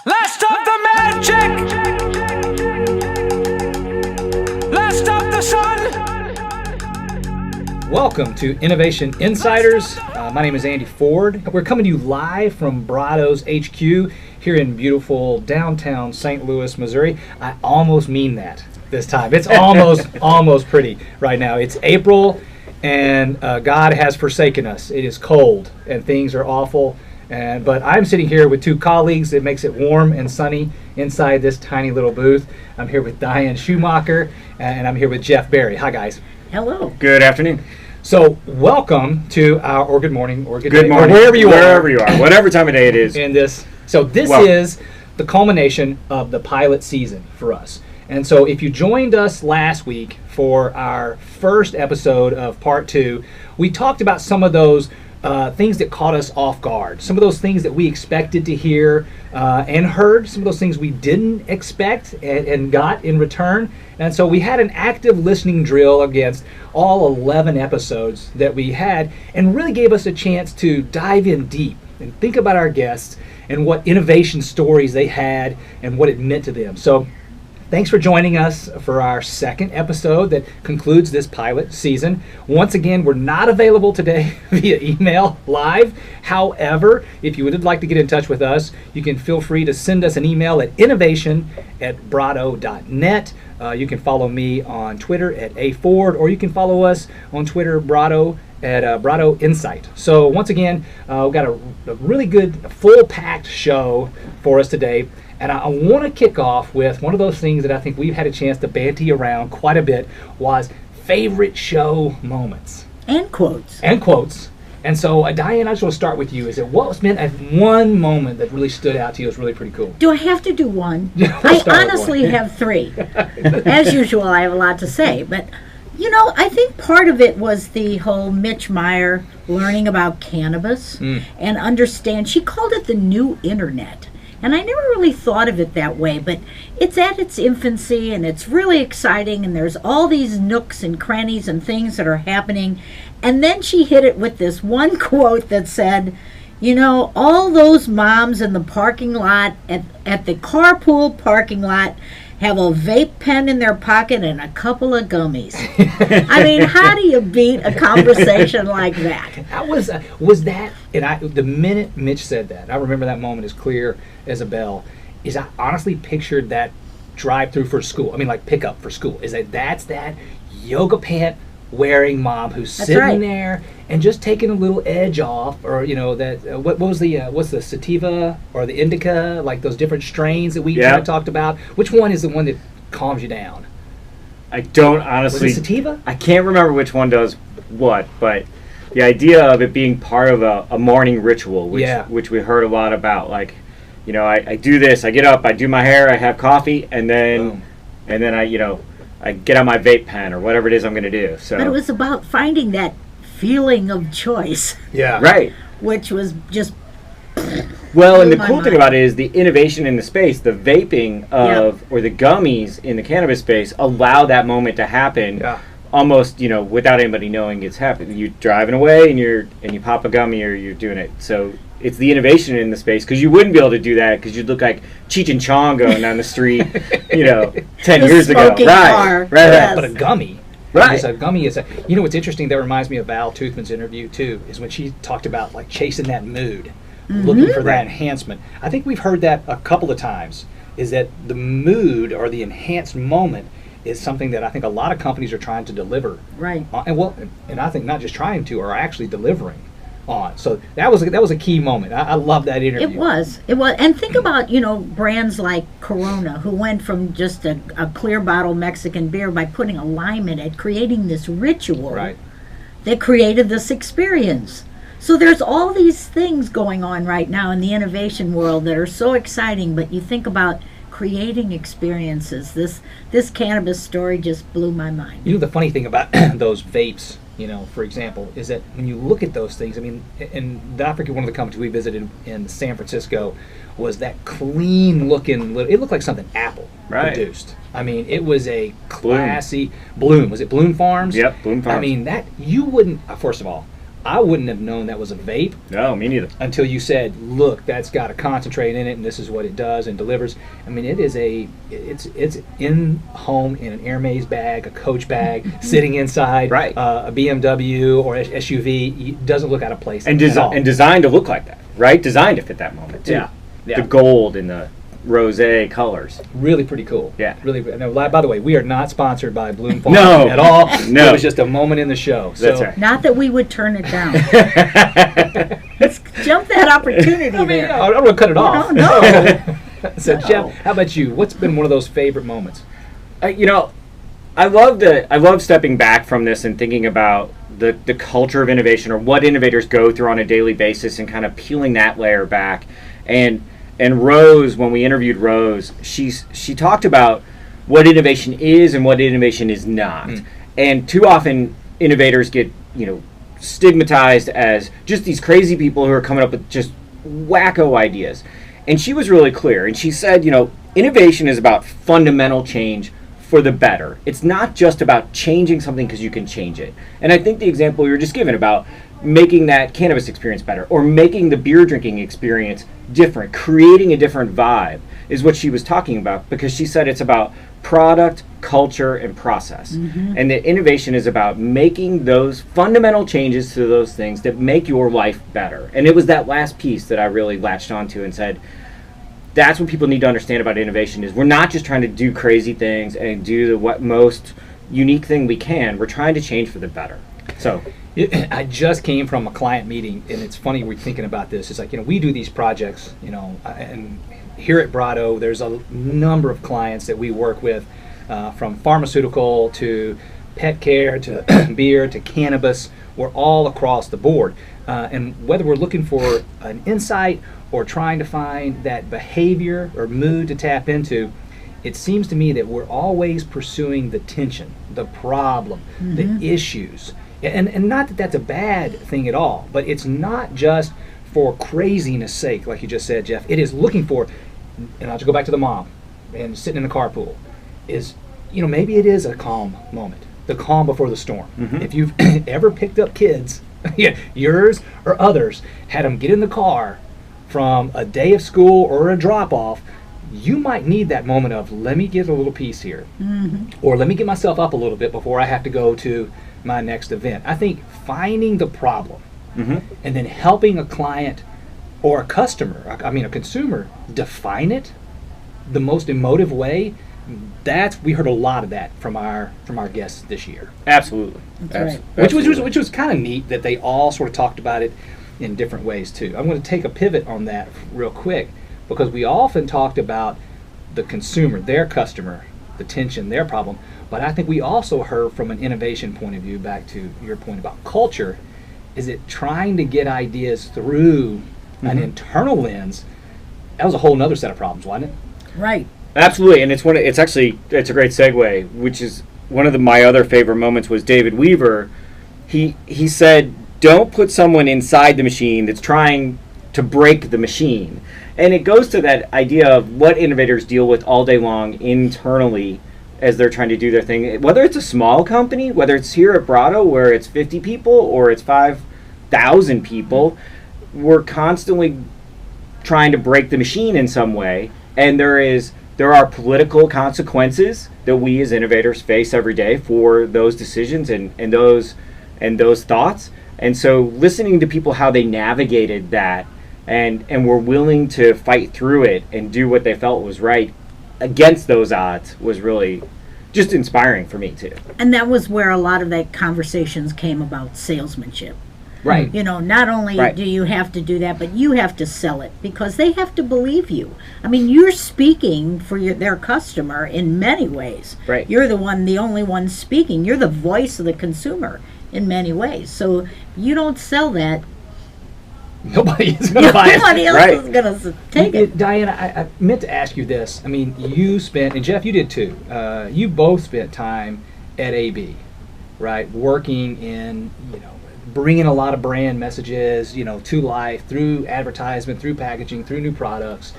Let's stop the magic! Let's stop the sun! Welcome to Innovation Insiders. My name is Andy Ford. We're coming to you live from Brado's HQ here in beautiful downtown St. Louis, Missouri. I almost mean that this time. It's almost pretty right now. It's April and God has forsaken us. It is cold and things are awful. But I'm sitting here with two colleagues. It makes it warm and sunny inside this tiny little booth. I'm here with Diane Schumacher, and I'm here with Jeff Berry. Hi, guys. Hello. Good afternoon. So, welcome to our, or good morning, or good Good day, morning. or wherever you are, whatever time of day it is. In this, so this Well, is the culmination of the pilot season for us. And so, if you joined us last week for our first episode of part 2, we talked about some of those things that caught us off guard, some of those things that we expected to hear and heard, some of those things we didn't expect and got in return. And so we had an active listening drill against all 11 episodes that we had, and really gave us a chance to dive in deep and think about our guests and what innovation stories they had and what it meant to them. So thanks for joining us for our second episode that concludes this pilot season. Once again, we're not available today via email live. However, if you would like to get in touch with us, you can feel free to send us an email at innovation@brado.net. You can follow me on Twitter at aford, or you can follow us on Twitter, Brado, at Brado Insight. So once again, we've got a really good, full-packed show for us today. And I want to kick off with one of those things that I think we've had a chance to banty around quite a bit, was favorite show moments. And quotes. And quotes. And so, Diane, I just want to start with you. Is it what's been one moment that really stood out to you? It was really pretty cool. Do I have to do one? Yeah, I start with honestly one. have 3. As usual, I have a lot to say. But, you know, I think part of it was the whole Mitch Meyer learning about cannabis and understand. She called it the new internet. And I never really thought of it that way, but it's at its infancy and it's really exciting, and there's all these nooks and crannies and things that are happening. And then she hit it with this one quote that said, you know, all those moms in the parking lot, at the carpool parking lot, have a vape pen in their pocket and a couple of gummies. I mean, how do you beat a conversation like that? That was that, and the minute Mitch said that, I remember that moment as clear as a bell, is I honestly pictured that drive-through for school. I mean, like pickup for school. That's that yoga pant wearing mom who's That's sitting right. there and just taking a little edge off, or you know that what was the what's the sativa or the indica, like those different strains that we kind of talked about. Which one is the one that calms you down? I don't honestly. Was it sativa? I can't remember which one does what, but the idea of it being part of a morning ritual, which we heard a lot about, like, you know, I do this, I get up, I do my hair, I have coffee, and then I get on my vape pen or whatever it is I'm going to do. So, But it was about finding that feeling of choice, Yeah. right. which was just Well, and blew the my cool thing mind. about it is the innovation in the space, the vaping or the gummies in the cannabis space allow that moment to happen. Yeah. Almost, you know, without anybody knowing it's happening. You're driving away and you pop a gummy or you're doing it. So it's the innovation in the space, because you wouldn't be able to do that because you'd look like Cheech and Chong going down the street, 10 The years ago. smoking car. Right. Yes. But a gummy. Right. A gummy is you know what's interesting, that reminds me of Val Toothman's interview too, is when she talked about like chasing that mood, looking for that enhancement. I think we've heard that a couple of times, is that the mood or the enhanced moment is something that I think a lot of companies are trying to deliver. right. And I think not just trying to, are actually delivering on. So that was a key moment. I love that interview. It was. And think about, brands like Corona, who went from just a clear bottle Mexican beer by putting a lime in it, creating this ritual Right. that created this experience. So there's all these things going on right now in the innovation world that are so exciting, but you think about creating experiences. This cannabis story just blew my mind. You know, the funny thing about those vapes, for example, is that when you look at those things, I mean, and I forget one of the companies we visited in San Francisco was that clean looking, it looked like something Apple produced. I mean, it was a classy Bloom. Was it Bloom Farms? Yep, Bloom Farms. I mean, that you wouldn't, first of all, I wouldn't have known that was a vape No, me neither. until you said, look, that's got a concentrate in it, and this is what it does and delivers. I mean, it's in home in an Hermes bag, a Coach bag, sitting inside Right. a BMW or SUV. It doesn't look out of place And, at all. designed to look like that, right? Designed to fit that moment, too. Yeah. Yeah. The gold and the rosé colors. Really pretty cool. Yeah. Really. No, by the way, we are not sponsored by Bloom Farm No. at all. No. It was just a moment in the show. That's so, right. Not that we would turn it down. Let's jump that opportunity I mean, there. I don't want to cut it off. No. So, No. Jeff, how about you? What's been one of those favorite moments? I love stepping back from this and thinking about the culture of innovation, or what innovators go through on a daily basis, and kind of peeling that layer back. And Rose, when we interviewed Rose, she talked about what innovation is and what innovation is not. And too often innovators get, stigmatized as just these crazy people who are coming up with just wacko ideas. And she was really clear, and she said, innovation is about fundamental change for the better. It's not just about changing something because you can change it. And I think the example you were just given about making that cannabis experience better, or making the beer drinking experience different, creating a different vibe, is what she was talking about, because she said it's about product, culture, and process. And that innovation is about making those fundamental changes to those things that make your life better. And it was that last piece that I really latched onto and said, that's what people need to understand about innovation, is we're not just trying to do crazy things and do the most unique thing we can. We're trying to change for the better. So I just came from a client meeting, and it's funny we're thinking about this. It's like, we do these projects, and here at Brado, there's a number of clients that we work with, from pharmaceutical to pet care to beer to cannabis. We're all across the board. And whether we're looking for an insight or trying to find that behavior or mood to tap into, it seems to me that we're always pursuing the tension, the problem, the issues. And not that that's a bad thing at all, but it's not just for craziness sake, like you just said, Jeff. It is looking for, and I'll just go back to the mom and sitting in the carpool, is, maybe it is a calm moment, the calm before the storm. If you've ever picked up kids, yours or others, had them get in the car from a day of school or a drop-off, you might need that moment of, let me get a little piece here, or let me get myself up a little bit before I have to go to my next event. I think finding the problem and then helping a client or a customer, a consumer, define it the most emotive way. We heard a lot of that from our guests this year. absolutely. That's right. Which was kind of neat that they all sort of talked about it in different ways too. I'm going to take a pivot on that real quick, because we often talked about the consumer, their customer, the tension, their problem, but I think we also heard from an innovation point of view, back to your point about culture, is it trying to get ideas through an internal lens. That was a whole nother set of problems, wasn't it? Right. Absolutely, and it's a great segue, which is one of my other favorite moments was David Weaver. He said, don't put someone inside the machine that's trying to break the machine. And it goes to that idea of what innovators deal with all day long internally as they're trying to do their thing. Whether it's a small company, whether it's here at Brado where it's 50 people or it's 5,000 people, we're constantly trying to break the machine in some way. And there are political consequences that we as innovators face every day for those decisions and those thoughts. And so listening to people, how they navigated that and were willing to fight through it and do what they felt was right against those odds was really just inspiring for me too. And that was where a lot of that conversations came about salesmanship. Right. Not only Right. do you have to do that, but you have to sell it, because they have to believe you. I mean, you're speaking for their customer in many ways. Right. You're the only one speaking. You're the voice of the consumer in many ways. So you don't sell that, Nobody is going to buy it. nobody else Right. is going to take it. Diana, I meant to ask you this. I mean, you spent, and Jeff, you did too. You both spent time at AB, right? Working in, bringing a lot of brand messages, to life through advertisement, through packaging, through new products.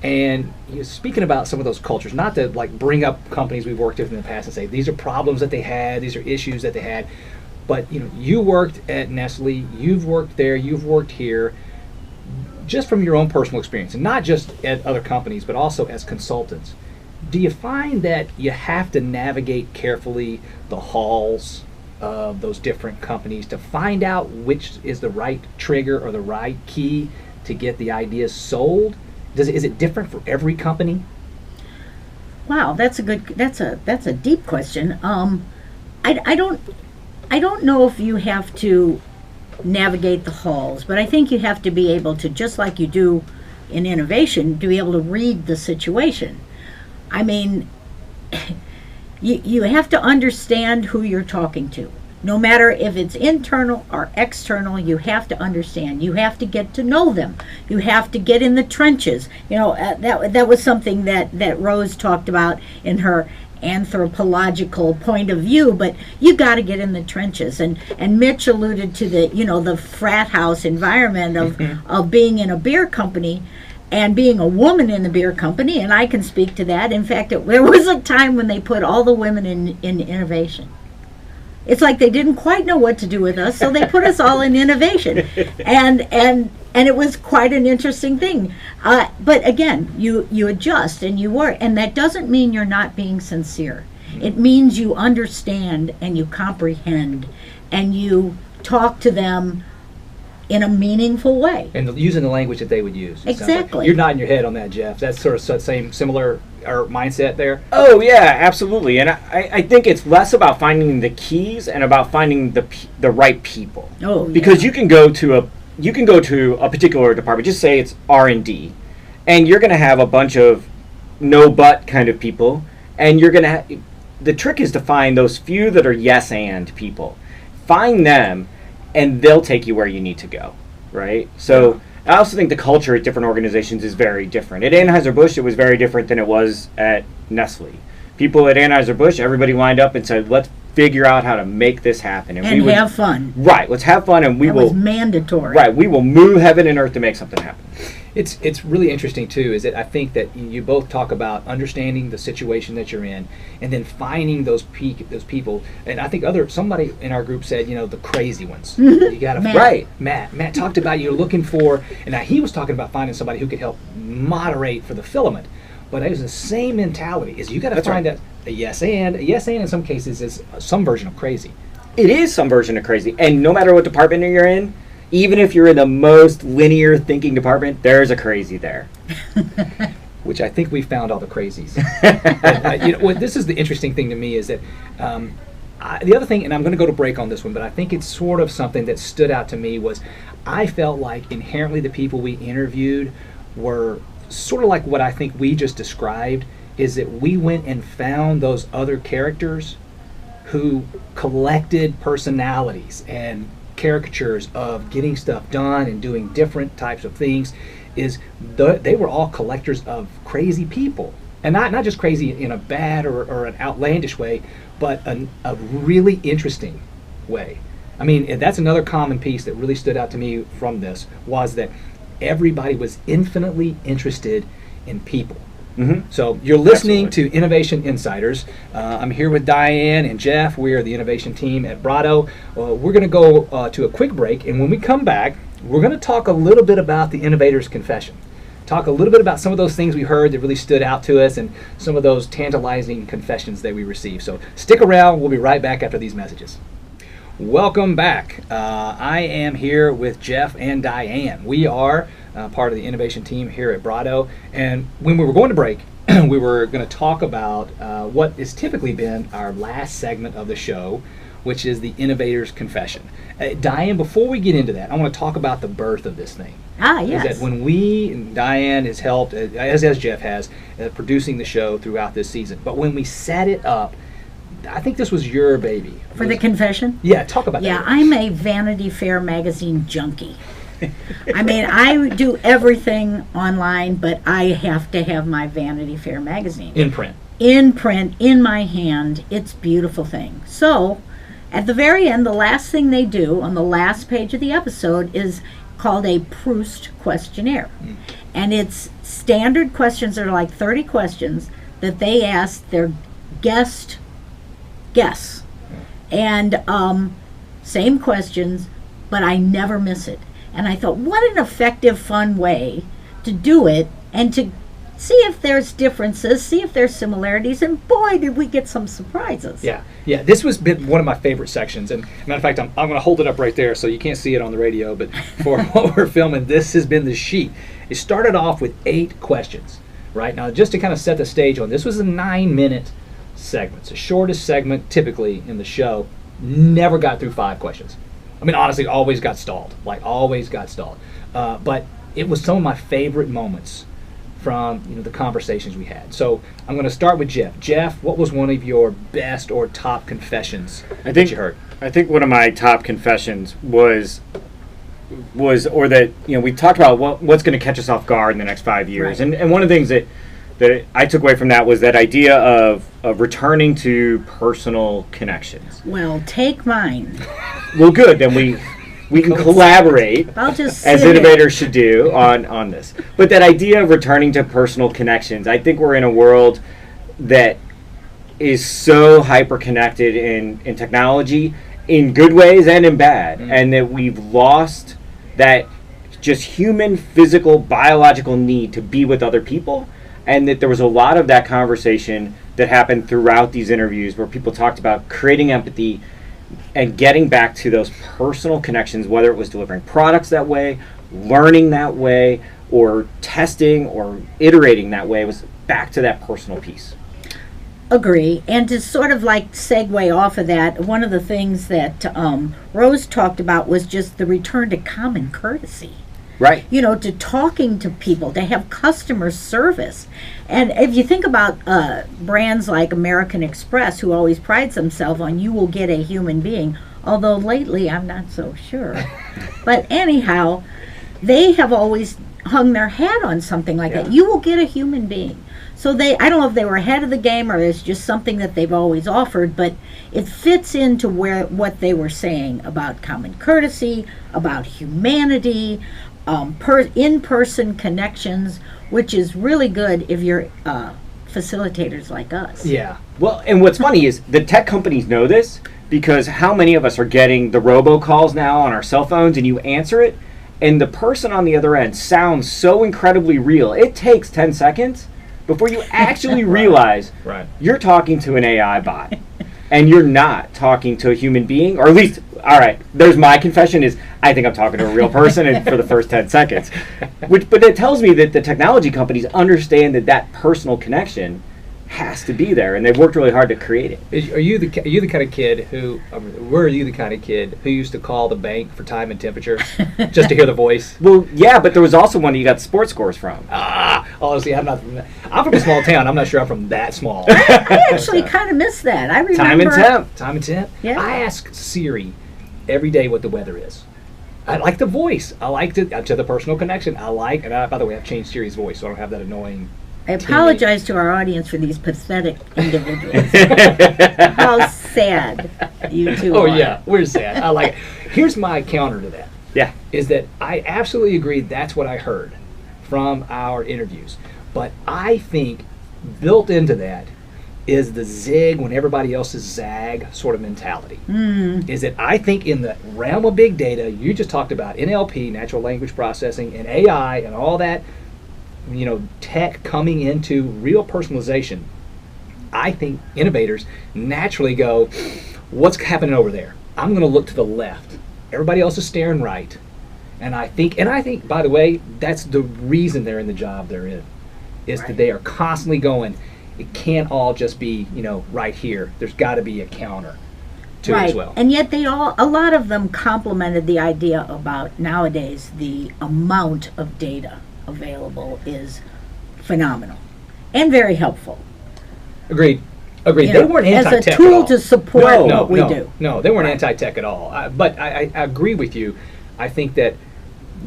And speaking about some of those cultures, not to bring up companies we've worked with in the past and say these are problems that they had, these are issues that they had. But you worked at Nestle, you've worked there, you've worked here. Just from your own personal experience, and not just at other companies, but also as consultants, do you find that you have to navigate carefully the halls of those different companies to find out which is the right trigger or the right key to get the ideas sold? Is it different for every company? Wow, that's a deep question. I don't know if you have to navigate the halls, but I think you have to be able to, just like you do in innovation, to be able to read the situation. I mean, you have to understand who you're talking to. No matter if it's internal or external, you have to understand. You have to get to know them. You have to get in the trenches. That was something that Rose talked about in her anthropological point of view, but you got to get in the trenches, and Mitch alluded to the frat house environment of being in a beer company and being a woman in the beer company, and I can speak to that. In fact, there was a time when they put all the women in innovation. It's like they didn't quite know what to do with us, so they put us all in innovation, and it was quite an interesting thing. But again, you adjust and you work, and that doesn't mean you're not being sincere. It means you understand and you comprehend, and you talk to them in a meaningful way. And using the language that they would use. Exactly. You're nodding your head on that, Jeff. That's sort of similar mindset there. Oh yeah, absolutely. And I think it's less about finding the keys and about finding the right people. Oh, yeah. Because you can go to a particular department. Just say it's R&D, and you're going to have a bunch of no but kind of people, and you're going to. The trick is to find those few that are yes and people. Find them, and they'll take you where you need to go, right? So I also think the culture at different organizations is very different. At Anheuser-Busch, it was very different than it was at Nestle. People at Anheuser-Busch, everybody lined up and said, let's figure out how to make this happen. And have fun. Right, let's have fun, and that was mandatory. Right, we will move heaven and earth to make something happen. It's really interesting too, is that I think that you both talk about understanding the situation that you're in, and then finding those people. And I think somebody in our group said, the crazy ones. You got to Matt. Matt talked about you're looking for, and he was talking about finding somebody who could help moderate for the filament. But it was the same mentality. Is you got to find a yes and in some cases is some version of crazy. It is some version of crazy, and no matter what department you're in. Even if you're in the most linear thinking department, there's a crazy there. Which I think we found all the crazies. This is the interesting thing to me is that the other thing, and I'm going to go to break on this one, but I think it's sort of something that stood out to me was I felt like inherently the people we interviewed were sort of like what I think we just described, is that we went and found those other characters who collected personalities and caricatures of getting stuff done and doing different types of things. They were all collectors of crazy people, and not just crazy in a bad or an outlandish way, but a really interesting way. I mean, that's another common piece that really stood out to me from this, was that everybody was infinitely interested in people. Mm-hmm. So you're listening to Innovation Insiders. I'm here with Diane and Jeff. We are the innovation team at Brado. We're going to go to a quick break, and when we come back, we're going to talk a little bit about the Innovator's Confession. Talk a little bit about some of those things we heard that really stood out to us and some of those tantalizing confessions that we received. So stick around. We'll be right back after these messages. Welcome back. I am here with Jeff and Diane. We are part of the innovation team here at Brado. And when we were going to break, we were going to talk about what has typically been our last segment of the show, which is the Innovator's Confession. Diane, before we get into that, I want to talk about the birth of this thing. Yes. Is that when Diane has helped, as Jeff has, producing the show throughout this season. But when we set it up, I think this was your baby. For the confession? Yeah, talk about that. Yeah, I'm a Vanity Fair magazine junkie. I mean, I do everything online, but I have to have my Vanity Fair magazine. In print. In print, in my hand. It's a beautiful thing. So, at the very end, the last thing they do on the last page of the episode is called a Proust questionnaire. And it's standard questions that are like 30 questions that they ask their guess. And same questions, but I never miss it. And I thought, what an effective, fun way to do it and to see if there's differences, see if there's similarities, and boy, did we get some surprises. Yeah, this was been one of my favorite sections. And matter of fact, I'm going to hold it up right there so you can't see it on the radio, but for what we're filming, this has been the sheet. It started off with 8 questions, right? Now, just to kind of set the stage on, this was a 9-minute segment. It's the shortest segment typically in the show. Never got through 5 questions. I mean, honestly, always got stalled. But it was some of my favorite moments from the conversations we had. So I'm going to start with Jeff. Jeff, what was one of your best or top confessions that you heard? I think one of my top confessions was or that we talked about what's going to catch us off guard in the next 5 years, right. and one of the things that I took away from that was that idea of returning to personal connections. Well, take mine. Well, good. Then we can collaborate, I'll just as sit innovators should do, on this. But that idea of returning to personal connections, I think we're in a world that is so hyper-connected in technology, in good ways and in bad, and that we've lost that just human, physical, biological need to be with other people, and that there was a lot of that conversation that happened throughout these interviews where people talked about creating empathy and getting back to those personal connections, whether it was delivering products that way, learning that way, or testing or iterating that way, was back to that personal piece. Agree. And to sort of like segue off of that, one of the things that Rose talked about was just the return to common courtesy. Right. To talking to people, to have customer service. And if you think about brands like American Express, who always prides themselves on you will get a human being, although lately I'm not so sure. But anyhow, they have always hung their hat on something like that. You will get a human being. So I don't know if they were ahead of the game or it's just something that they've always offered, but it fits into what they were saying about common courtesy, about humanity, in-person connections, which is really good if you're facilitators like us. Yeah. Well, and what's funny is the tech companies know this, because how many of us are getting the robocalls now on our cell phones, and you answer it, and the person on the other end sounds so incredibly real. It takes 10 seconds before you actually realize you're talking to an AI bot. And you're not talking to a human being, or at least, all right, there's my confession is, I think I'm talking to a real person and for the first 10 seconds. But it tells me that the technology companies understand that personal connection has to be there, and they've worked really hard to create it. Are you the kind of kid who, were you the kind of kid who used to call the bank for time and temperature just to hear the voice? Well, yeah, but there was also one that you got sports scores from. Honestly, I'm from a small town. I'm not sure I'm from that small. I actually kind of miss that. I remember. Time and temp. Yeah. I ask Siri every day what the weather is. I like the voice. I like to the personal connection. By the way, I've changed Siri's voice, so I don't have that annoying. I apologize to our audience for these pathetic individuals. How sad you two are. Oh, yeah, we're sad. I like it. Here's my counter to that. Yeah. Is that I absolutely agree that's what I heard from our interviews. But I think built into that is the zig when everybody else is zag sort of mentality. Is that I think in the realm of big data, you just talked about NLP, natural language processing, and AI and all that, tech coming into real personalization, I think innovators naturally go, what's happening over there? I'm going to look to the left. Everybody else is staring right. And I think, by the way, that's the reason they're in the job they're in, is that they are constantly going, it can't all just be, right here. There's got to be a counter to it as well. And yet a lot of them complimented the idea about nowadays the amount of data available is phenomenal and very helpful. Agreed. They weren't anti-tech as a tool at all. to support what we do. No, they weren't anti-tech at all. But I agree with you. I think that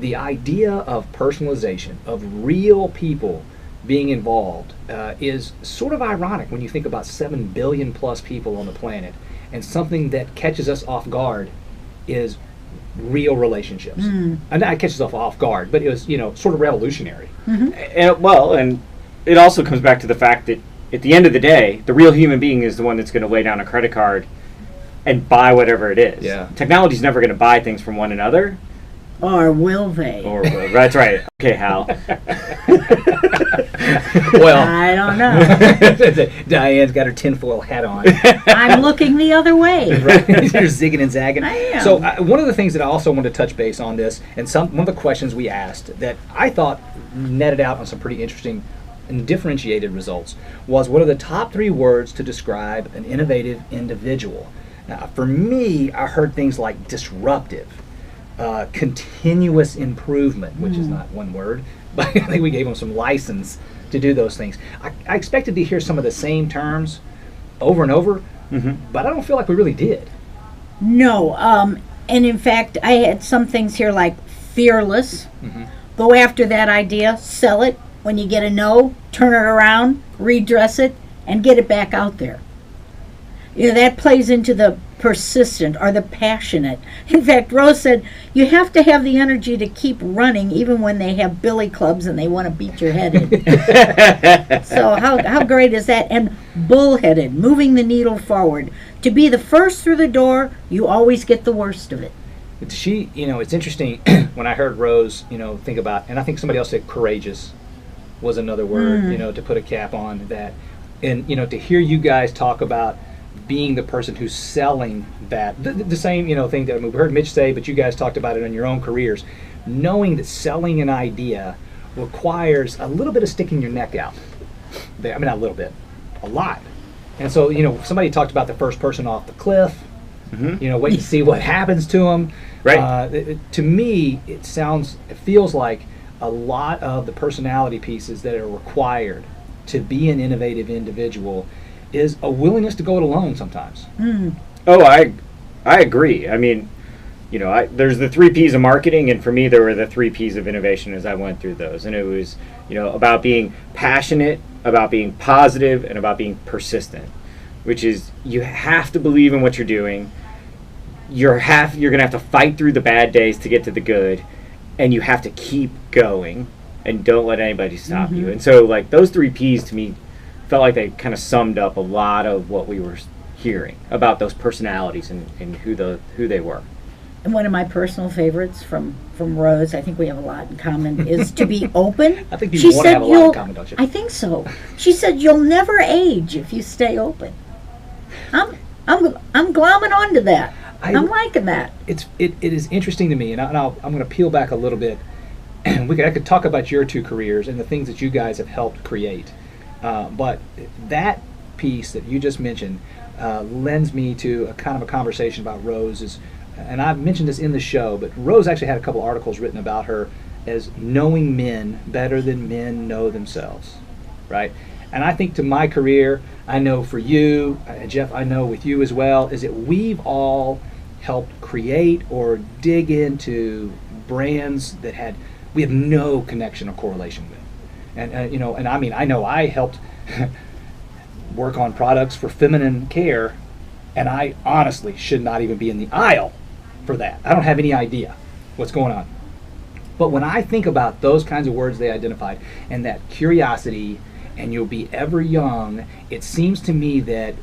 the idea of personalization, of real people being involved, is sort of ironic when you think about 7 billion plus people on the planet, and something that catches us off guard is real relationships. And that catches us off guard, but it was, sort of revolutionary. And it also comes back to the fact that at the end of the day, the real human being is the one that's going to lay down a credit card and buy whatever it is. Yeah. Technology's never going to buy things from one another. Or will they? That's right. Okay, Hal. Well, I don't know. Diane's got her tinfoil hat on. I'm looking the other way. Right? You're zigging and zagging. I am. So one of the things that I also wanted to touch base on this, and one of the questions we asked that I thought netted out on some pretty interesting and differentiated results, was what are the top 3 words to describe an innovative individual? Now, for me, I heard things like disruptive, continuous improvement, which is not one word, but I think we gave them some license to do those things. I expected to hear some of the same terms over and over, but I don't feel like we really did. No, and in fact, I had some things here like fearless. Go after that idea, sell it. When you get a no, turn it around, redress it, and get it back out there. You know, that plays into the persistent or the passionate. In fact, Rose said, you have to have the energy to keep running even when they have billy clubs and they want to beat your head in. So how great is that? And bullheaded, moving the needle forward. To be the first through the door, you always get the worst of it. She, it's interesting when I heard Rose, think about, and I think somebody else said courageous was another word, to put a cap on that. And, to hear you guys talk about being the person who's selling that, the same, thing that we've heard Mitch say, but you guys talked about it in your own careers, knowing that selling an idea requires a little bit of sticking your neck out. I mean, not a little bit, a lot. And so, somebody talked about the first person off the cliff, wait and see what happens to them. Right. To me, it feels like a lot of the personality pieces that are required to be an innovative individual is a willingness to go it alone sometimes. Oh, I agree. I mean, there's the 3 P's of marketing, and for me, there were the 3 P's of innovation as I went through those. And it was, about being passionate, about being positive, and about being persistent, which is you have to believe in what you're doing. You're going to have to fight through the bad days to get to the good, and you have to keep going and don't let anybody stop you. And so, like, those 3 P's to me felt like they kind of summed up a lot of what we were hearing about those personalities and who they were. And one of my personal favorites from Rose, I think we have a lot in common, is to be open. I think people want to have a lot in common, don't you? I think so. She said you'll never age if you stay open. I'm glomming onto that. I'm liking that. It is interesting to me, and I'm going to peel back a little bit. I could talk about your 2 careers and the things that you guys have helped create. But that piece that you just mentioned lends me to a kind of a conversation about Rose. And I've mentioned this in the show, but Rose actually had a couple articles written about her as knowing men better than men know themselves, right? And I think to my career, I know for you, Jeff, I know with you as well, is that we've all helped create or dig into brands that we have no connection or correlation with. And I mean, I know I helped work on products for feminine care, and I honestly should not even be in the aisle for that. I don't have any idea what's going on. But when I think about those kinds of words they identified, and that curiosity, and you'll be ever young, it seems to me that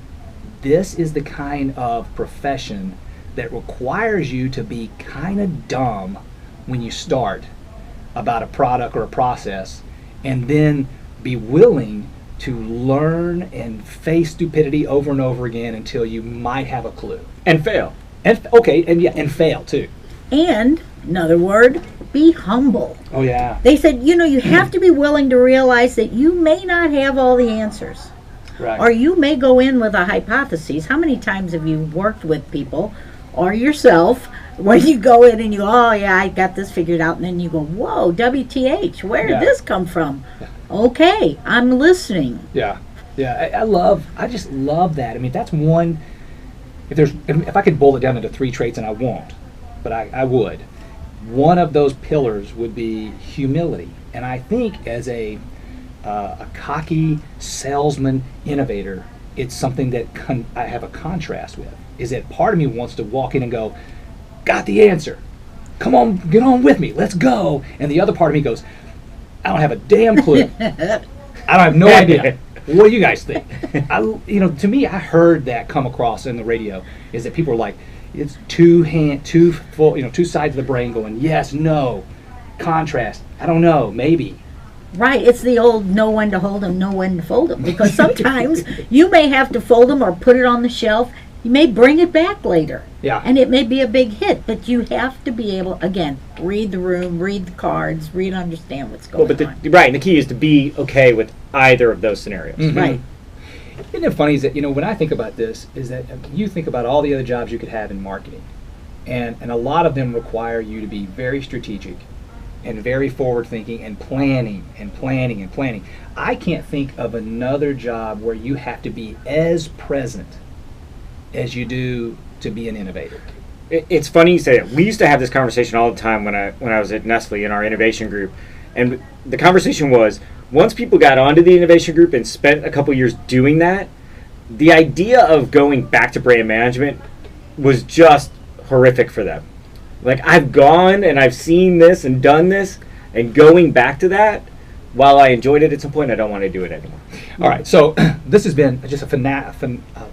this is the kind of profession that requires you to be kind of dumb when you start about a product or a process, and then be willing to learn and face stupidity over and over again until you might have a clue. And fail. And fail too. And another word, be humble. Oh yeah. They said, you have to be willing to realize that you may not have all the answers. Right. Or you may go in with a hypothesis. How many times have you worked with people or yourself where you go in and you go, oh yeah, I got this figured out, and then you go, whoa, WTH, where did this come from? Yeah. Okay, I'm listening. Yeah. I just love that. I mean, that's one, if I could boil it down into 3 traits, and I won't, but I would. One of those pillars would be humility. And I think as a cocky salesman innovator, it's something that I have a contrast with, is that part of me wants to walk in and go, got the answer. Come on, get on with me. Let's go. And the other part of me goes, I don't have a damn clue. I don't have no idea. What do you guys think? To me, I heard that come across in the radio is that people are like, it's two sides of the brain going, yes, no, contrast, I don't know, maybe. Right, it's the old know when to hold them, know when to fold them. Because sometimes you may have to fold them or put it on the shelf. You may bring it back later. Yeah. And it may be a big hit, but you have to be able, again, read the room, read the cards, read and understand what's going on. Right, and the key is to be okay with either of those scenarios. Mm-hmm. Right. Isn't it funny is that, when I think about this, is that you think about all the other jobs you could have in marketing, and a lot of them require you to be very strategic and very forward-thinking and planning and planning and planning. I can't think of another job where you have to be as present as you do to be an innovator. It's funny you say it. We used to have this conversation all the time when I was at Nestle in our innovation group, and the conversation was, once people got onto the innovation group and spent a couple years doing that, the idea of going back to brand management was just horrific for them. Like, I've gone and I've seen this and done this, and going back to that, while I enjoyed it at some point, I don't want to do it anymore. All right, so this has been just I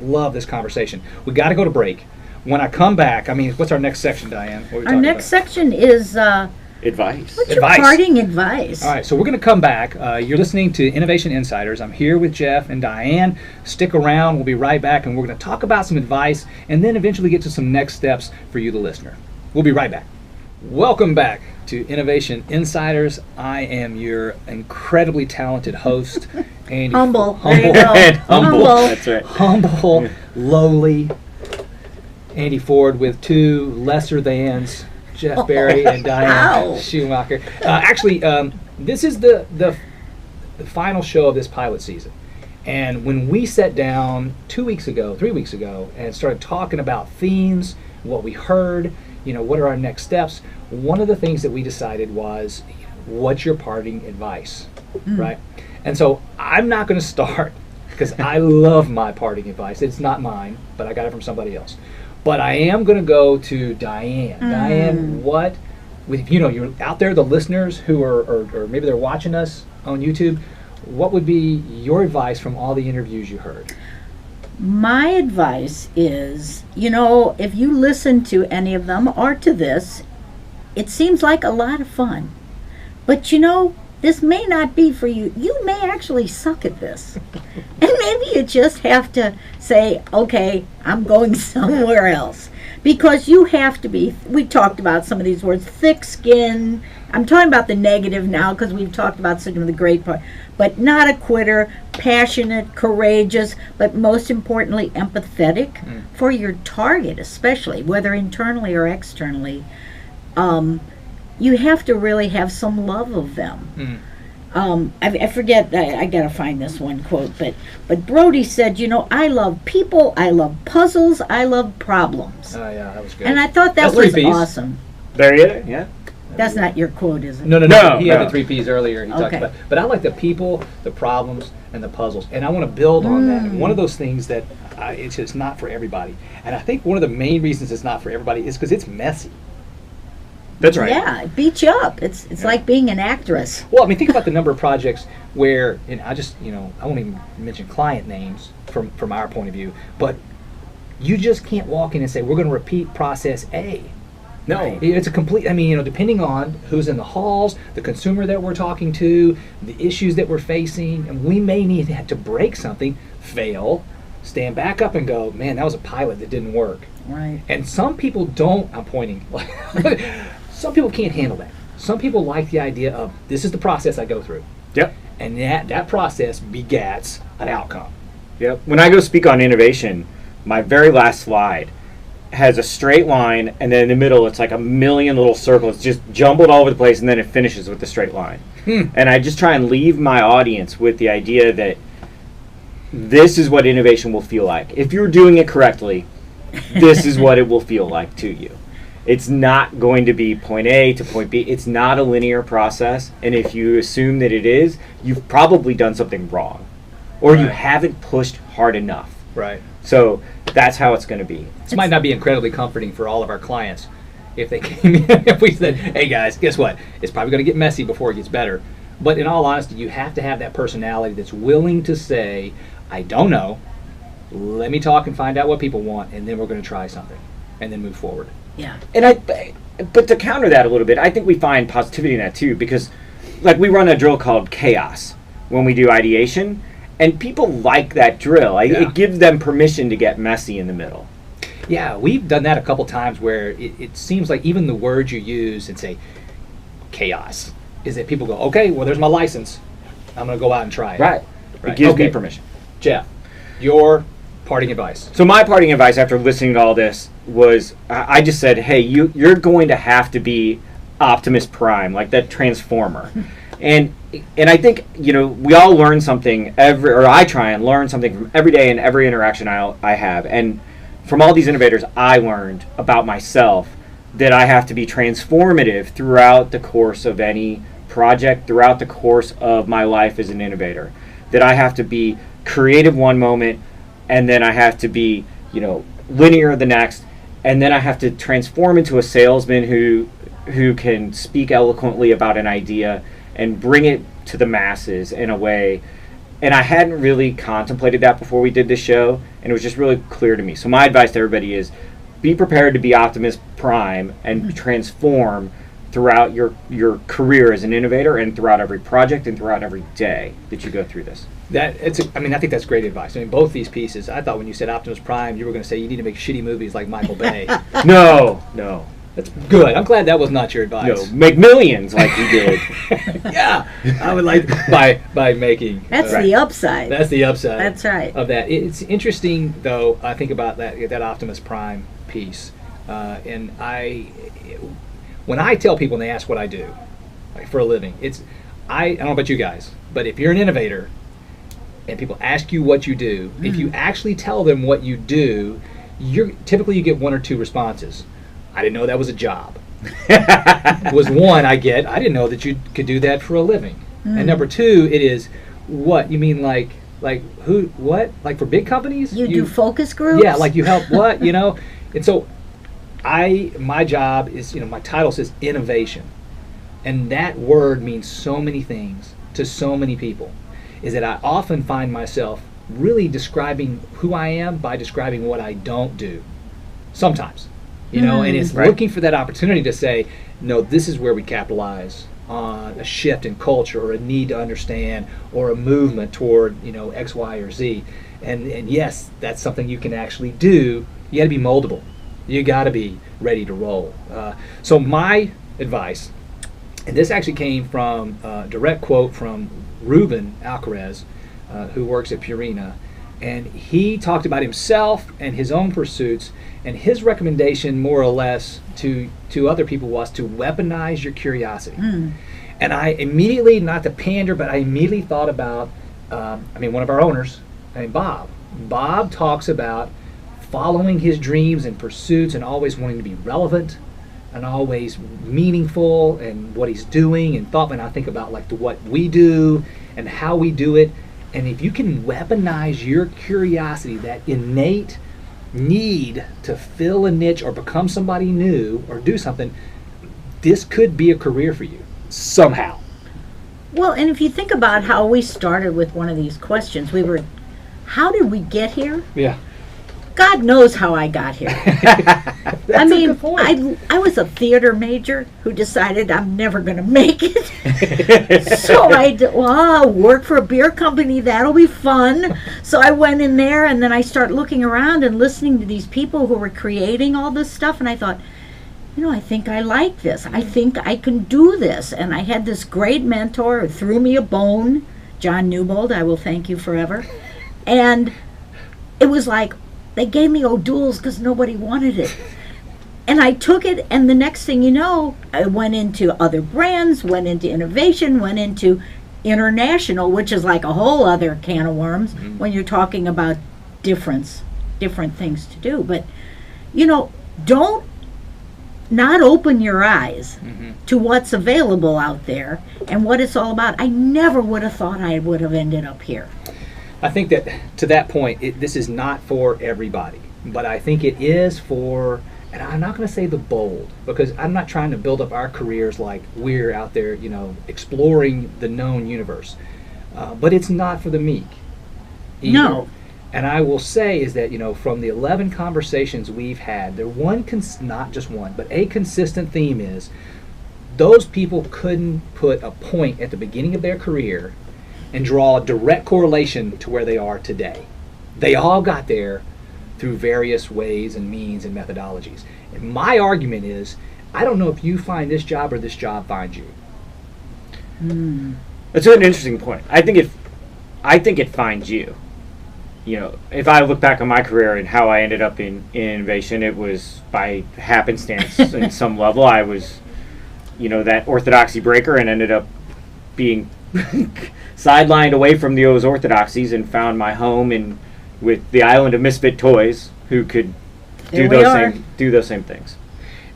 love this conversation. We got to go to break. When I come back, what's our next section, Diane? What are we Our talking next about? section is, Advice. what's Advice. your parting advice? All right, so we're going to come back. You're listening to Innovation Insiders. I'm here with Jeff and Diane. Stick around. We'll be right back, and we're going to talk about some advice and then eventually get to some next steps for you, the listener. We'll be right back. Welcome back to Innovation Insiders. I am your incredibly talented host, Andy. Humble. There you go. And humble. That's right. Humble, lowly Andy Ford with two lesser thans, Jeff Berry and Diane Ow. Schumacher. This is the final show of this pilot season. And when we sat down 3 weeks ago, and started talking about themes, what we heard, what are our next steps, one of the things that we decided was, what's your parting advice, right? And so I'm not going to start, because I love my parting advice. It's not mine, but I got it from somebody else. But I am going to go to Diane. Diane, what, you're out there, the listeners who are, or maybe they're watching us on YouTube, what would be your advice from all the interviews you heard? My advice is, if you listen to any of them or to this, it seems like a lot of fun. But this may not be for you. You may actually suck at this. And maybe you just have to say, okay, I'm going somewhere else. Because you have to be, we talked about some of these words, thick skin. I'm talking about the negative now because we've talked about some of the great part. But not a quitter, passionate, courageous, but most importantly, empathetic for your target, especially, whether internally or externally. You have to really have some love of them. I forget, I gotta find this one quote, but Brody said, I love people, I love puzzles, I love problems. Oh, yeah, that was good. And I thought that That's was 3 Ps. awesome. There you go. Yeah. That's not your quote, is it? No. He had No. the 3 Ps earlier. He talked Okay. about, but I like the people, the problems, and the puzzles, and I want to build on that. And one of those things that it's just not for everybody, and I think one of the main reasons it's not for everybody is because it's messy. That's right. Yeah, it beats you up. It's like being an actress. Well, think about the number of projects where, and I won't even mention client names from our point of view, but you just can't walk in and say, we're going to repeat process A. No, it's a complete, depending on who's in the halls, the consumer that we're talking to, the issues that we're facing, and we may need to break something, fail, stand back up and go, man, that was a pilot that didn't work. Right. And some people don't, I'm pointing, some people can't handle that. Some people like the idea of, this is the process I go through. Yep. And that process begats an outcome. Yep. When I go speak on innovation, my very last slide has a straight line, and then in the middle it's like a million little circles just jumbled all over the place, and then it finishes with the straight line. And I just try and leave my audience with the idea that this is what innovation will feel like. If you're doing it correctly, this is what it will feel like to you. It's not going to be point A to point B. It's not a linear process, and if you assume that it is, you've probably done something wrong, or you Right. haven't pushed hard enough. Right. So that's how it's going to be. This might not be incredibly comforting for all of our clients if they came in, if we said, hey guys, guess what? It's probably going to get messy before it gets better. But in all honesty, you have to have that personality that's willing to say, I don't know. Let me talk and find out what people want, and then we're going to try something, and then move forward. Yeah. But to counter that a little bit, I think we find positivity in that too, because like we run a drill called Chaos when we do ideation, and people like that drill. It gives them permission to get messy in the middle. Yeah, we've done that a couple times where it seems like even the words you use and say chaos is that people go, okay, well, there's my license. I'm going to go out and try it. Right. It gives me permission. Jeff, your parting advice. So my parting advice after listening to all this was I just said, hey, you're going to have to be Optimus Prime, like that Transformer. And I think, we all learn something I try and learn something from every day and every interaction I have. And from all these innovators, I learned about myself that I have to be transformative throughout the course of any project, throughout the course of my life as an innovator. That I have to be creative one moment, and then I have to be, linear the next, and then I have to transform into a salesman who can speak eloquently about an idea and bring it to the masses in a way. And I hadn't really contemplated that before we did this show, and it was just really clear to me. So my advice to everybody is be prepared to be Optimus Prime and transform throughout your career as an innovator and throughout every project and throughout every day that you go through this. I think that's great advice. Both these pieces, I thought when you said Optimus Prime, you were going to say you need to make shitty movies like Michael Bay. No. That's good. I'm glad that was not your advice. No, make millions like you did. Yeah, I would like by making. That's the upside. That's the upside. That's right. Of that, it's interesting though. I think about that Optimus Prime piece, and when I tell people and they ask what I do, like for a living, I don't know about you guys, but if you're an innovator and people ask you what you do, if you actually tell them what you do, typically you get one or two responses. I didn't know that was a job. Was one I didn't know that you could do that for a living. And number two, it is, what you mean, like who, what, like for big companies you do focus groups? Yeah, like you help what, and so my job is, my title says innovation, and that word means so many things to so many people, is that I often find myself really describing who I am by describing what I don't do sometimes. And it's looking for that opportunity to say, no, this is where we capitalize on a shift in culture or a need to understand or a movement toward, X, Y, or Z. And yes, that's something you can actually do. You got to be moldable. You got to be ready to roll. So my advice, and this actually came from a direct quote from Ruben Alcaraz, who works at Purina, and he talked about himself and his own pursuits, and his recommendation more or less to other people was to weaponize your curiosity. And I immediately, not to pander, but I immediately thought about, one of our owners, Bob. Bob talks about following his dreams and pursuits and always wanting to be relevant and always meaningful and what he's doing, and when I think about what we do and how we do it. And if you can weaponize your curiosity, that innate need to fill a niche or become somebody new or do something, this could be a career for you somehow. Well, and if you think about how we started with one of these questions, how did we get here? Yeah. God knows how I got here. A good point. I was a theater major who decided I'm never going to make it. So I'll work for a beer company. That'll be fun. So I went in there, and then I started looking around and listening to these people who were creating all this stuff, and I thought, I think I like this. I think I can do this. And I had this great mentor who threw me a bone, John Newbold. I will thank you forever. And it was like, they gave me O'Doul's because nobody wanted it. And I took it, and the next thing you know, I went into other brands, went into innovation, went into international, which is like a whole other can of worms when you're talking about different things to do. But, don't not open your eyes to what's available out there and what it's all about. I never would have thought I would have ended up here. I think that to that point, this is not for everybody, but I think it is for and I'm not going to say the bold, because I'm not trying to build up our careers like we're out there, exploring the known universe. But it's not for the meek either. No. And I will say is that, from the 11 conversations we've had, not just one, but a consistent theme is those people couldn't put a point at the beginning of their career and draw a direct correlation to where they are today. They all got there through various ways and means and methodologies. And my argument is, I don't know if you find this job or this job finds you. That's an interesting point. I think it finds you. If I look back on my career and how I ended up in innovation, it was by happenstance in some level. I was, that orthodoxy breaker and ended up being sidelined away from those orthodoxies and found my home with the island of misfit toys who could do those same things.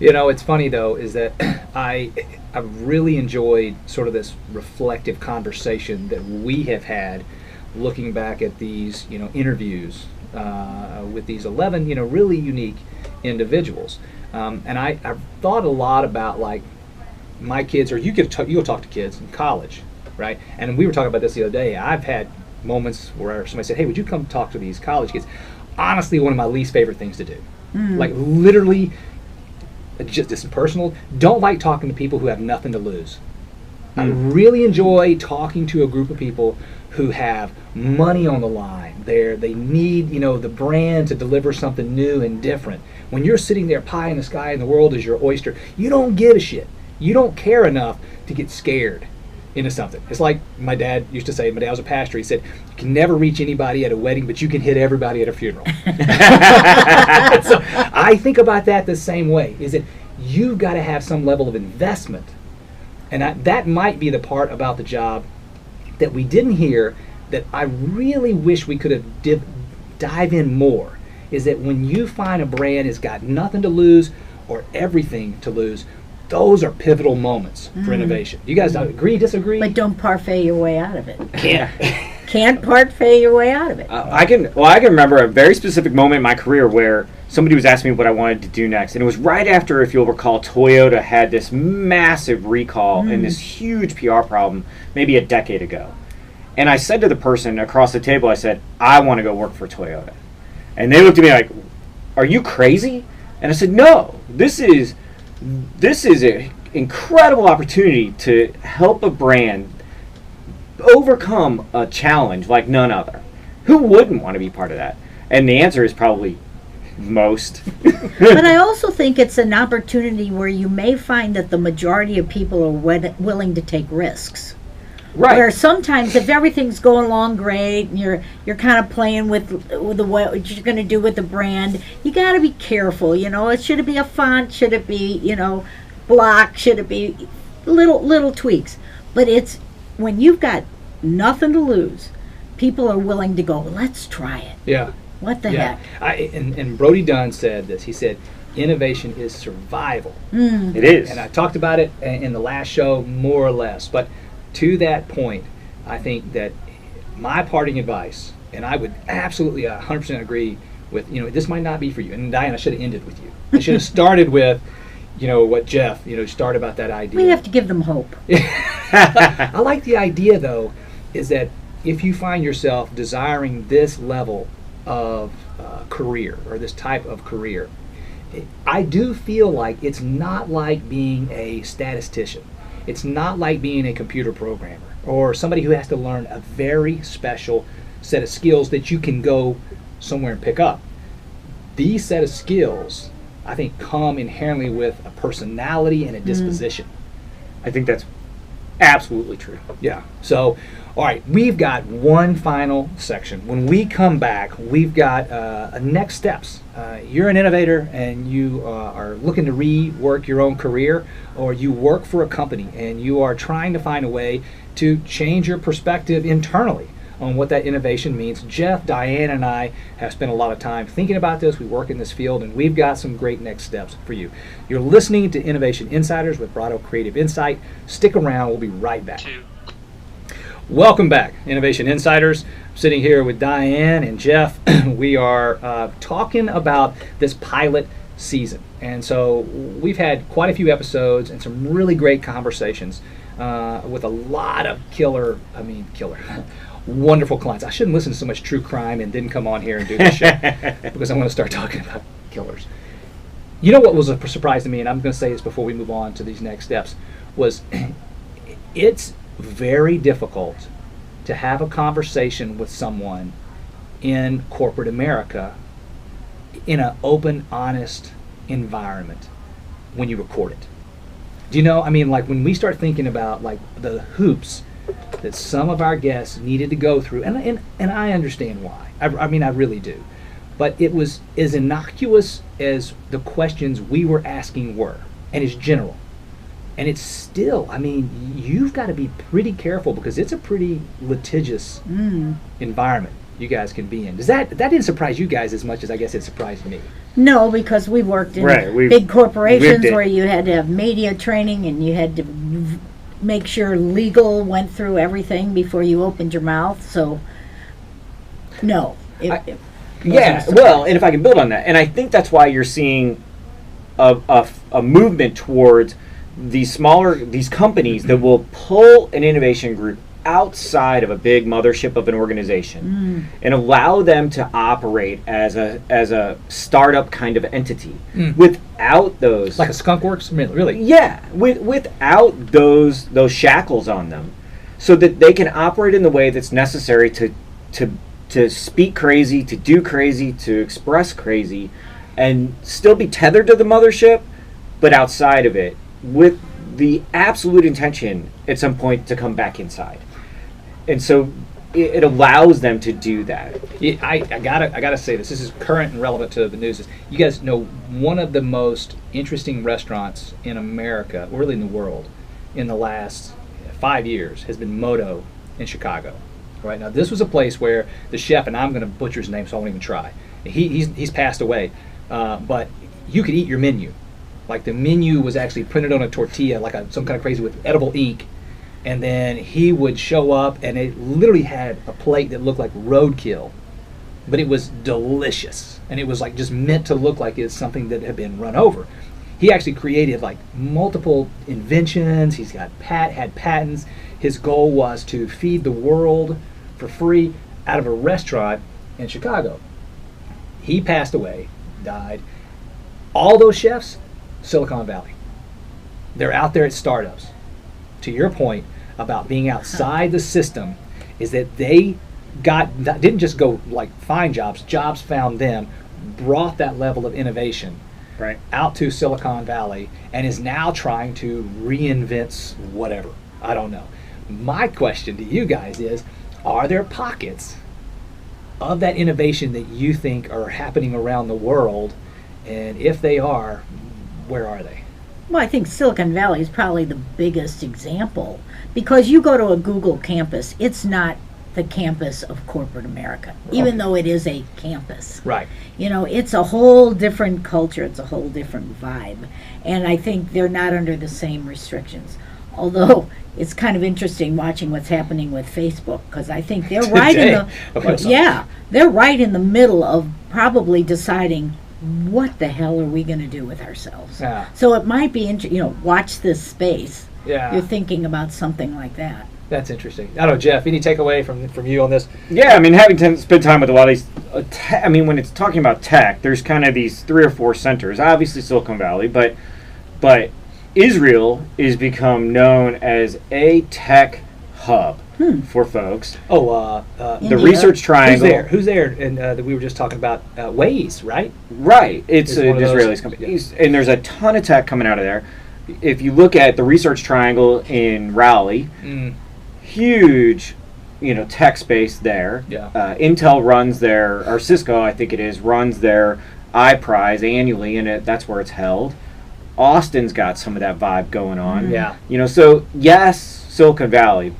It's funny though, is that I really enjoyed sort of this reflective conversation that we have had, looking back at these interviews with these 11 really unique individuals, and I've thought a lot about, like, my kids, or you'll talk to kids in college, right? And we were talking about this the other day. I've had moments where somebody said, "Hey, would you come talk to these college kids?" Honestly, one of my least favorite things to do. Like, literally, just this is personal, don't like talking to people who have nothing to lose. I really enjoy talking to a group of people who have money on the line. They need, the brand to deliver something new and different. When you're sitting there, pie in the sky and the world is your oyster, you don't give a shit. You don't care enough to get scared into something. It's like my dad used to say. My dad was a pastor. He said, "You can never reach anybody at a wedding, but you can hit everybody at a funeral." So I think about that the same way, is that you've got to have some level of investment. And that might be the part about the job that we didn't hear, that I really wish we could have dive in more, is that when you find a brand has got nothing to lose or everything to lose, those are pivotal moments for innovation. You guys agree, disagree? But don't parfait your way out of it. Can't parfait your way out of it. I can remember a very specific moment in my career where somebody was asking me what I wanted to do next, and it was right after, if you'll recall, Toyota had this massive recall and this huge PR problem maybe a decade ago. And I said to the person across the table, I said, "I want to go work for Toyota." And they looked at me like, "Are you crazy?" And I said, "No, this is an incredible opportunity to help a brand overcome a challenge like none other. Who wouldn't want to be part of that?" And the answer is probably most. But I also think it's an opportunity where you may find that the majority of people are willing to take risks. Right. Where sometimes, if everything's going along great and you're kind of playing with what you're going to do with the brand, you got to be careful. Should it be a font? Should it be block? Should it be little tweaks? But it's when you've got nothing to lose, people are willing to go, "Let's try it." Yeah. What the heck? And Brody Dunn said this. He said, "Innovation is survival." It is. And I talked about it in the last show, more or less. But to that point, I think that my parting advice, and I would absolutely 100% agree with, this might not be for you. And Diane, I should have ended with you. I should have started with, what Jeff, started about that idea. We have to give them hope. I like the idea, though, is that if you find yourself desiring this level of career, or this type of career, I do feel like it's not like being a statistician. It's not like being a computer programmer or somebody who has to learn a very special set of skills that you can go somewhere and pick up. These set of skills, I think, come inherently with a personality and a disposition. I think that's absolutely true. Yeah. So, all right, we've got one final section. When we come back, we've got next steps. You're an innovator and you are looking to rework your own career, or you work for a company and you are trying to find a way to change your perspective internally on what that innovation means. Jeff, Diane, and I have spent a lot of time thinking about this. We work in this field, and we've got some great next steps for you. You're listening to Innovation Insiders with Brado Creative Insight. Stick around. We'll be right back. Welcome back, Innovation Insiders. I'm sitting here with Diane and Jeff. We are talking about this pilot season. And so we've had quite a few episodes and some really great conversations with a lot of killer, wonderful clients. I shouldn't listen to so much true crime and didn't come on here and do this show because I'm going to start talking about killers. You know what was a surprise to me, and I'm going to say this before we move on to these next steps, was it's very difficult to have a conversation with someone in corporate America in an open, honest environment when you record it. Do you know, like when we start thinking about like the hoops that some of our guests needed to go through, and I understand why. I really do. But it was as innocuous as the questions we were asking were, and it's general. And it's still, you've got to be pretty careful because it's a pretty litigious environment you guys can be in. That didn't surprise you guys as much as I guess it surprised me. No, because we worked in big corporations where you had to have media training and you had to make sure legal went through everything before you opened your mouth. So, no. Well, and if I can build on that, and I think that's why you're seeing a movement towards these companies that will pull an innovation group outside of a big mothership of an organization and allow them to operate as a startup kind of entity without those, like a skunkworks, really. Yeah, without those shackles on them, so that they can operate in the way that's necessary to speak crazy, to do crazy, to express crazy, and still be tethered to the mothership, but outside of it, with the absolute intention at some point to come back inside. And so it allows them to do that. Yeah, I gotta say this is current and relevant to the news. You guys know one of the most interesting restaurants in America, or really in the world, in the last 5 years has been Moto in Chicago. Right now, this was a place where the chef, and I'm going to butcher his name, so I won't even try. He's passed away, but you could eat your menu. Like the menu was actually printed on a tortilla, like some kind of crazy with edible ink, and then he would show up, and it literally had a plate that looked like roadkill, but it was delicious, and it was like just meant to look like it's something that had been run over. He actually created like multiple inventions. He's had patents. His goal was to feed the world for free out of a restaurant in Chicago. He passed away, died. All those chefs, Silicon Valley. They're out there at startups. To your point about being outside the system, is that they didn't just go like find jobs found them, brought that level of innovation out to Silicon Valley, and is now trying to reinvent whatever. I don't know. My question to you guys is, are there pockets of that innovation that you think are happening around the world? And if they are, where are they? Well, I think Silicon Valley is probably the biggest example, because you go to a Google campus, it's not the campus of corporate America, even though it is a campus. Right. It's a whole different culture, it's a whole different vibe, and I think they're not under the same restrictions. Although it's kind of interesting watching what's happening with Facebook, because I think they're right they're right in the middle of probably deciding what the hell are we going to do with ourselves. Yeah. So it might be watch this space. Yeah. You're thinking about something like that. That's interesting. I don't know, Jeff, any takeaway from you on this? Yeah, having spent time with a lot of these, when it's talking about tech, there's kind of these 3 or 4 centers. Obviously Silicon Valley, but Israel is become known as a tech hub for folks. The Research Triangle. Who's there? And that we were just talking about Waze, right? Right. It's an Israeli company. Yeah. And there's a ton of tech coming out of there. If you look at the Research Triangle in Raleigh, huge, tech space there. Yeah. Intel runs or Cisco, I think it is, runs their iPrize annually, and that's where it's held. Austin's got some of that vibe going on. Yeah. So yes, Silicon Valley,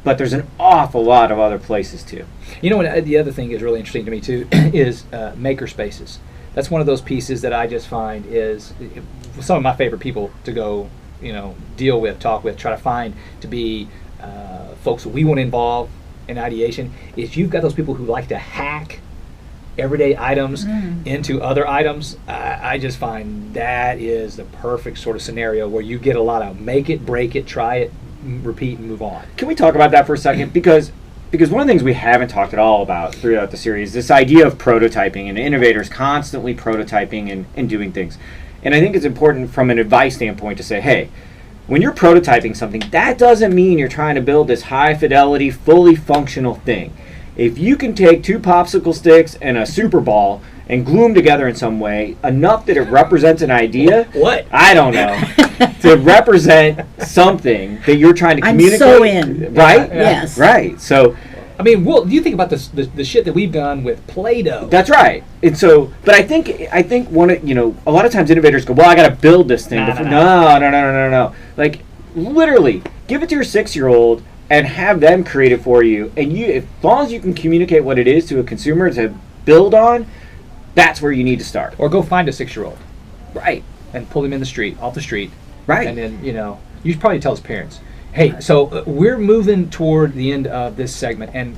but there's an awful lot of other places too. The other thing is really interesting to me too is maker spaces. That's one of those pieces that I just find is some of my favorite people to go, deal with, talk with, try to find to be folks that we want to involve in ideation. Is you've got those people who like to hack everyday items into other items, I just find that is the perfect sort of scenario where you get a lot of make it, break it, try it, repeat, and move on. Can we talk about that for a second? Because one of the things we haven't talked at all about throughout the series, this idea of prototyping and innovators constantly prototyping and doing things. And I think it's important from an advice standpoint to say, hey, when you're prototyping something, that doesn't mean you're trying to build this high fidelity, fully functional thing. If you can take 2 popsicle sticks and a Super Ball and glue them together in some way, enough that it represents an idea. What? I don't know. To represent something that you're trying to communicate. I'm so in. Right? Yes. Right. So, I mean, do you think about the shit that we've done with Play-Doh? that's right. And so, but I think one of, a lot of times innovators go, well, I got to build this thing. No. Like, literally, give it to your 6-year-old and have them create it for you. And as long as you can communicate what it is to a consumer to build on, that's where you need to start. Or go find a 6-year-old. Right. And pull him in the street, off the street. Right. And then, you should probably tell his parents, hey, so we're moving toward the end of this segment, and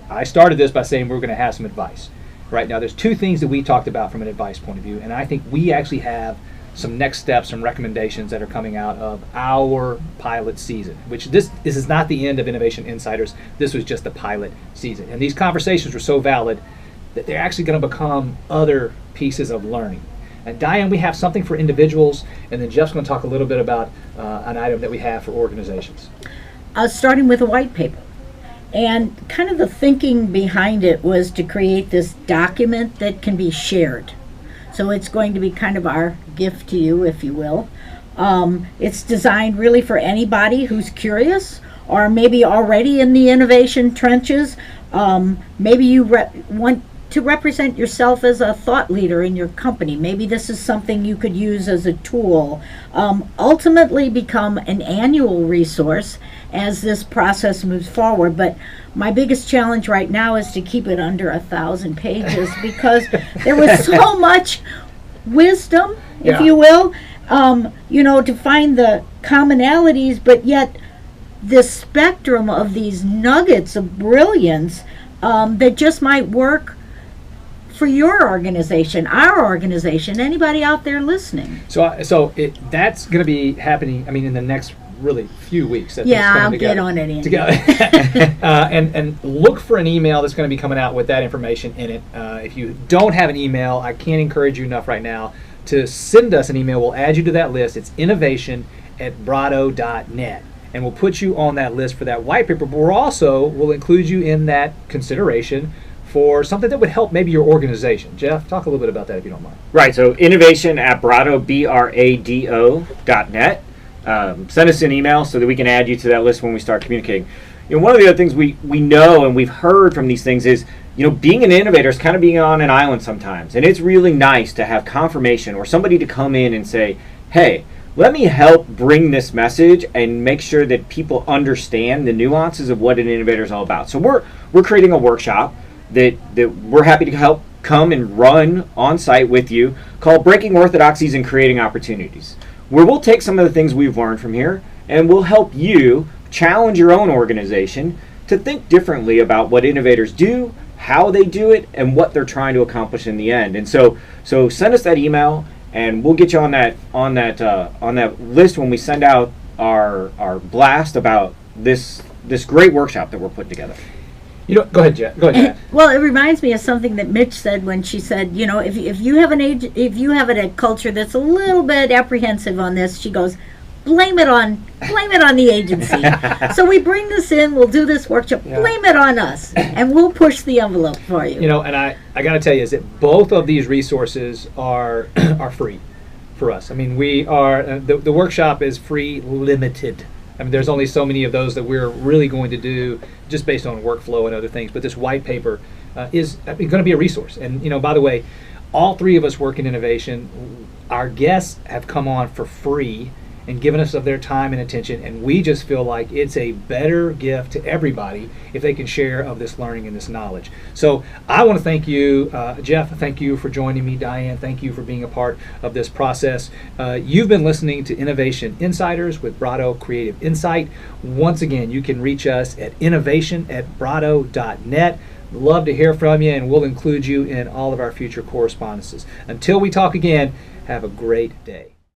I started this by saying we're going to have some advice. Right now, there's 2 things that we talked about from an advice point of view, and I think we actually have some next steps, some recommendations that are coming out of our pilot season, which this is not the end of Innovation Insiders. This was just the pilot season. And these conversations were so valid that they're actually going to become other pieces of learning. And Diane, we have something for individuals, and then Jeff's going to talk a little bit about an item that we have for organizations. Starting with a white paper. And kind of the thinking behind it was to create this document that can be shared. So it's going to be kind of our gift to you, if you will. It's designed really for anybody who's curious or maybe already in the innovation trenches. Maybe you want to represent yourself as a thought leader in your company. Maybe this is something you could use as a tool. Ultimately become an annual resource as this process moves forward. But my biggest challenge right now is to keep it under 1,000 pages because there was so much wisdom, if you will, to find the commonalities, but yet the spectrum of these nuggets of brilliance that just might work for your organization, our organization, anybody out there listening. So that's going to be happening, in the next really few weeks. I'll get on it, Andy. And look for an email that's going to be coming out with that information in it. If you don't have an email, I can't encourage you enough right now to send us an email. We'll add you to that list. It's innovation@brado.net. And we'll put you on that list for that white paper, but we'll include you in that consideration for something that would help maybe your organization. Jeff, talk a little bit about that if you don't mind. Right, so innovation@brado, BRADO.net. Send us an email so that we can add you to that list when we start communicating. One of the other things we know and we've heard from these things is, being an innovator is kind of being on an island sometimes. And it's really nice to have confirmation or somebody to come in and say, hey, let me help bring this message and make sure that people understand the nuances of what an innovator is all about. So we're creating a workshop that we're happy to help come and run on site with you called Breaking Orthodoxies and Creating Opportunities, where we'll take some of the things we've learned from here and we'll help you challenge your own organization to think differently about what innovators do, how they do it, and what they're trying to accomplish in the end. And so send us that email and we'll get you on that list when we send out our blast about this great workshop that we're putting together. Go ahead, Jeff. Go ahead, Jeff. Well, it reminds me of something that Mitch said when she said, if you have a culture that's a little bit apprehensive on this, she goes, blame it on the agency. So we bring this in, we'll do this workshop, blame it on us, and we'll push the envelope for you. And I got to tell you is that both of these resources are free for us. We are the workshop is free limited. There's only so many of those that we're really going to do just based on workflow and other things. But this white paper is going to be a resource. And, by the way, all 3 of us work in innovation. Our guests have come on for free and giving us of their time and attention, and we just feel like it's a better gift to everybody if they can share of this learning and this knowledge. So I want to thank you, Jeff. Thank you for joining me. Diane, thank you for being a part of this process. You've been listening to Innovation Insiders with Brado Creative Insight. Once again, you can reach us at innovation@brado.net. Love to hear from you, and we'll include you in all of our future correspondences. Until we talk again, have a great day.